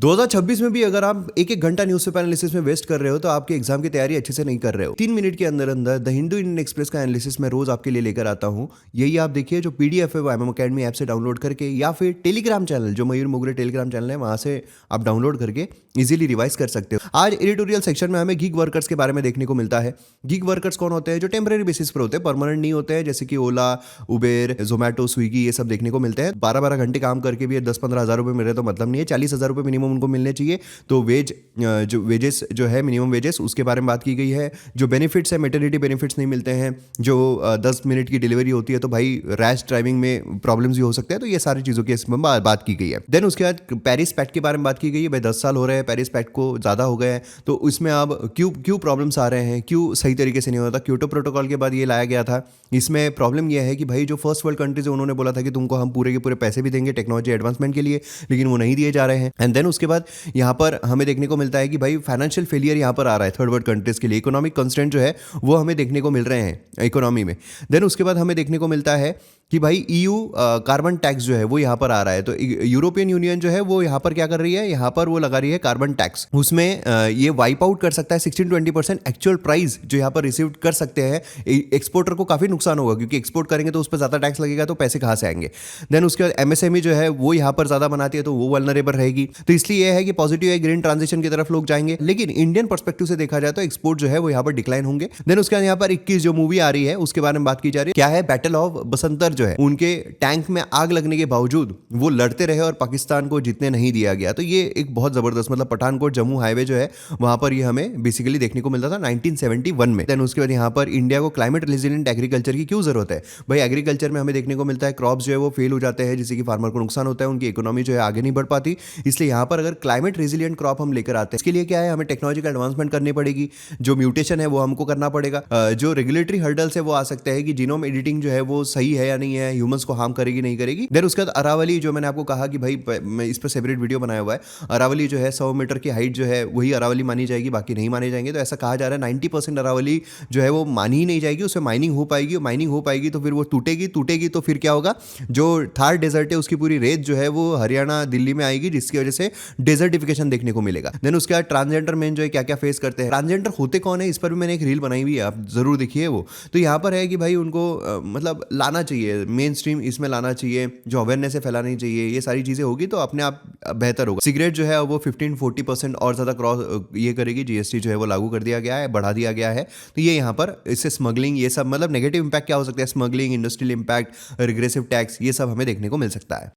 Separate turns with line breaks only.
2026 में भी अगर आप एक एक घंटा न्यूज़पेपर एनालिसिस में वेस्ट कर रहे हो तो आपके एग्जाम की तैयारी अच्छे से नहीं कर रहे हो। 3 मिनट के अंदर अंदर द हिंदू इंडियन एक्सप्रेस का एनालिसिस मैं रोज आपके लिए लेकर आता हूँ। यही आप देखिए, जो पीडीएफ है वो एमएम अकेडमी ऐप से डाउनलोड करके या फिर टेलीग्राम चैनल, जो मयूर मोगरे टेलीग्राम चैनल है, वहां से आप डाउनलोड करके इजीली रिवाइज कर सकते हो। आज एडिटोरियल सेक्शन में हमें गीग वर्कर्स के बारे में देखने को मिलता है। गीग वर्कर्स कौन होते हैं? जो टेम्पररी बेसिस पर होते हैं, परमानेंट नहीं होते हैं, जैसे कि ओला, उबेर, जोमेटो, स्विगी, ये सब देखने को मिलते हैं। 12-12 घंटे काम करके भी 10-15 हज़ार रुपये मिल रहे तो मतलब नहीं है। 40,000 रुपये मिनिमम उनको मिलने चाहिए। तो जो वेजेस जो है, मिनिमम वेजेस, उसके बारे में बात की गई है। जो बेनिफिट्स है, मेटर्निटी बेनिफिट्स नहीं मिलते हैं। जो 10 मिनट की डिलीवरी होती है तो भाई रैश ड्राइविंग में प्रॉब्लम्स भी हो सकते हैं। तो ये सारी चीज़ों की इसमें बात की गई है। देन उसके बाद पेरिस पैक्ट के बारे में बात की गई है। भाई 10 साल हो रहे हैं पेरिस पैक्ट को, ज़्यादा हो गए हैं। तो उसमें अब क्यों प्रॉब्लम्स आ रहे हैं, क्यों सही तरीके से नहीं होता। क्योटो प्रोटोकॉल के बाद ये लाया गया था। इसमें प्रॉब्लम यह है कि भाई जो फर्स्ट वर्ल्ड कंट्रीज है, उन्होंने बोला था कि तुमको हम पूरे के पूरे पैसे भी देंगे टेक्नोलॉजी एडवांसमेंट के लिए, लेकिन वो नहीं दिए जा रहे हैं। एंड देन उसके बाद यहाँ पर हमें देखने को मिलता है कि भाई फाइनेंशियल फेलियर यहाँ पर आ रहा है थर्ड वर्ल्ड कंट्रीज के लिए। इकोनॉमिक कंस्ट्रेंट जो है वो हमें देखने को मिल रहे हैं इकोनॉमी में। देन उसके बाद हमें देखने को मिलता है कि भाई ईयू कार्बन टैक्स जो है वो यहाँ पर आ रहा है। तो यूरोपियन यूनियन जो है वो यहाँ पर क्या कर रही है, यहाँ पर वो लगा रही है कार्बन टैक्स। उसमें ये वाइप आउट कर सकता है 16-20% एक्चुअल प्राइस जो यहाँ पर रिसीव कर सकते हैं। एक्सपोर्टर को काफी नुकसान होगा, क्योंकि एक्सपोर्ट करेंगे तो उस पर ज्यादा टैक्स लगेगा, तो पैसे कहाँ से आएंगे। देन उसके बाद एमएसएमई जो है वो यहाँ पर ज्यादा बनाती है, तो वो वल्नरेबल रहेगी। तो इसलिए यह है कि पॉजिटिव है, ग्रीन ट्रांजिशन की तरफ लोग जाएंगे। लेकिन इंडियन पर्सपेक्टिव से देखा जाए तो एक्सपोर्ट जो है वो यहाँ पर डिक्लाइन होंगे। देन उसके बाद यहाँ पर 21 जो मूवी आ रही है उसके बारे में बात की जा रही है। क्या है? बैटल ऑफ बसंतर जो है, उनके टैंक में आग लगने के बावजूद वो लड़ते रहे और पाकिस्तान को जीतने नहीं दिया गया। तो ये एक बहुत जबरदस्त, मतलब पठानकोट जम्मू हाईवे जो है वहां पर ये हमें बेसिकली देखने को मिलता था 1971 में। देन उसके बाद यहाँ पर इंडिया को क्लाइमेट रेजिलिएंट एग्रीकल्चर की क्यों जरूरत है? भाई एग्रीकल्चर में हमें देखने को मिलता है क्रॉप्स जो है वो फेल हो जाते हैं, जिससे कि फार्मर को नुकसान होता है, उनकी इकोनॉमी जो है आगे नहीं बढ़ पाती। इसलिए यहाँ पर अगर क्लाइमेट रेजिलिएंट क्रॉप हम लेकर आते हैं, इसके लिए क्या है, हमें टेक्नोलॉजी का एडवांसमेंट करनी पड़ेगी। जो म्यूटेशन है वो हमको करना पड़ेगा। जो रेगुलेटरी हर्डल्स है वो आ सकते हैं कि जीनोम एडिटिंग जो है वो सही है या नहीं है, ह्यूमंस को हार्म करेगी नहीं करेगी। देन उसके बाद अरावली, जो मैंने आपको कहा कि भाई मैं इस पर सेपरेट वीडियो बनाया हुआ है। अरावली जो है 100 मीटर की हाइट जो है वही अरावली मानी जाएगी, बाकी नहीं माने जाएंगे। तो ऐसा कहा जा रहा है 90% अरावली जो है वो मानी ही नहीं जाएगी, उसमें माइनिंग हो पाएगी। माइनिंग हो पाएगी तो फिर वो टूटेगी तो फिर क्या होगा, जो थार डेजर्ट है उसकी पूरी रेत जो है वो हरियाणा दिल्ली में आएगी, जिसकी वजह से डेजर्टिफिकेशन देखने को मिलेगा। देन उसके बाद ट्रांसजेंडर मेन जो है क्या क्या फेस करते हैं, ट्रांसजेंडर होते कौन है, इस पर भी मैंने एक रील बनाई हुई है, आप जरूर देखिए वो। तो यहाँ पर है कि भाई उनको मतलब लाना चाहिए, मेन स्ट्रीम इसमें लाना चाहिए, जो अवेयरनेस है फैलानी चाहिए। ये सारी चीजें होगी तो अपने आप बेहतर होगा। सिगरेट जो है वो 15-40% और ज्यादा क्रॉस ये करेगी, जीएसटी जो है वो लागू कर दिया गया है, बढ़ा दिया गया है। तो ये यहाँ पर इससे स्मगलिंग, ये सब मतलब नेगेटिव इंपैक्ट क्या हो सकता है, smuggling, industrial impact, regressive tax, ये सब हमें देखने को मिल सकता है।